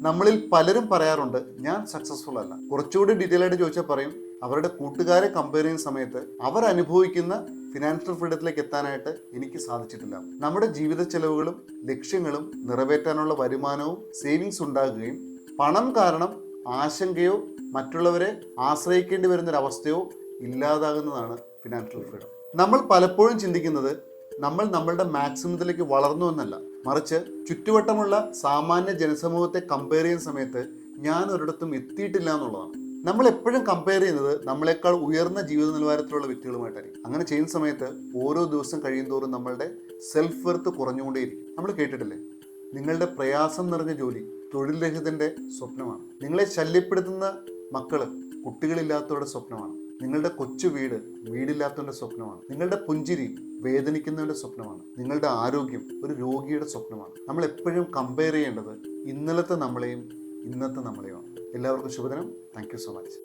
നമ്മളിൽ പലരും പറയാറുണ്ട് ഞാൻ സക്സസ്ഫുൾ അല്ല. കുറച്ചുകൂടി ഡീറ്റെയിൽ ആയിട്ട് ചോദിച്ചാൽ പറയും അവരുടെ കൂട്ടുകാരെ കമ്പയർ ചെയ്യുന്ന സമയത്ത് അവർ അനുഭവിക്കുന്ന ഫിനാൻഷ്യൽ ഫ്രീഡത്തിലേക്ക് എത്താനായിട്ട് എനിക്ക് സാധിച്ചിട്ടില്ല. നമ്മുടെ ജീവിത ചെലവുകളും ലക്ഷ്യങ്ങളും നിറവേറ്റാനുള്ള വരുമാനവും സേവിങ്സ് ഉണ്ടാകുകയും പണം കാരണം ആശങ്കയോ മറ്റുള്ളവരെ ആശ്രയിക്കേണ്ടി വരുന്നൊരവസ്ഥയോ ഇല്ലാതാകുന്നതാണ് ഫിനാൻഷ്യൽ ഫ്രീഡം. നമ്മൾ പലപ്പോഴും ചിന്തിക്കുന്നത് നമ്മൾ നമ്മളുടെ മാക്സിമത്തിലേക്ക് വളർന്നു എന്നല്ല, മറിച്ച് ചുറ്റുവട്ടമുള്ള സാമാന്യ ജനസമൂഹത്തെ കമ്പയർ ചെയ്യുന്ന സമയത്ത് ഞാൻ ഒരിടത്തും എത്തിയിട്ടില്ല എന്നുള്ളതാണ്. നമ്മൾ എപ്പോഴും കമ്പയർ ചെയ്യുന്നത് നമ്മളെക്കാൾ ഉയർന്ന ജീവിത നിലവാരത്തിലുള്ള വ്യക്തികളുമായിട്ടായിരിക്കും. അങ്ങനെ ചെയ്യുന്ന സമയത്ത് ഓരോ ദിവസം കഴിയുന്തോറും നമ്മളുടെ സെൽഫ് വെർത്ത് കുറഞ്ഞുകൊണ്ടേയിരിക്കും. നമ്മൾ കേട്ടിട്ടില്ലേ, നിങ്ങളുടെ പ്രയാസം നിറഞ്ഞ ജോലി തൊഴിൽ രഹിതന്റെ സ്വപ്നമാണ്. നിങ്ങളെ ശല്യപ്പെടുത്തുന്ന മക്കള് കുട്ടികളില്ലാത്തവരുടെ സ്വപ്നമാണ്. നിങ്ങളുടെ കൊച്ചു വീടില്ലാത്തവന്റെ സ്വപ്നമാണ്. നിങ്ങളുടെ പുഞ്ചിരി വേദനിക്കുന്നവന്റെ സ്വപ്നമാണ്. നിങ്ങളുടെ ആരോഗ്യം ഒരു രോഗിയുടെ സ്വപ്നമാണ്. നമ്മൾ എപ്പോഴും കമ്പയർ ചെയ്യേണ്ടത് ഇന്നലത്തെ നമ്മളെയും ഇന്നത്തെ നമ്മളെയുമാണ്. എല്ലാവർക്കും ശുഭദിനം. Thank you so much.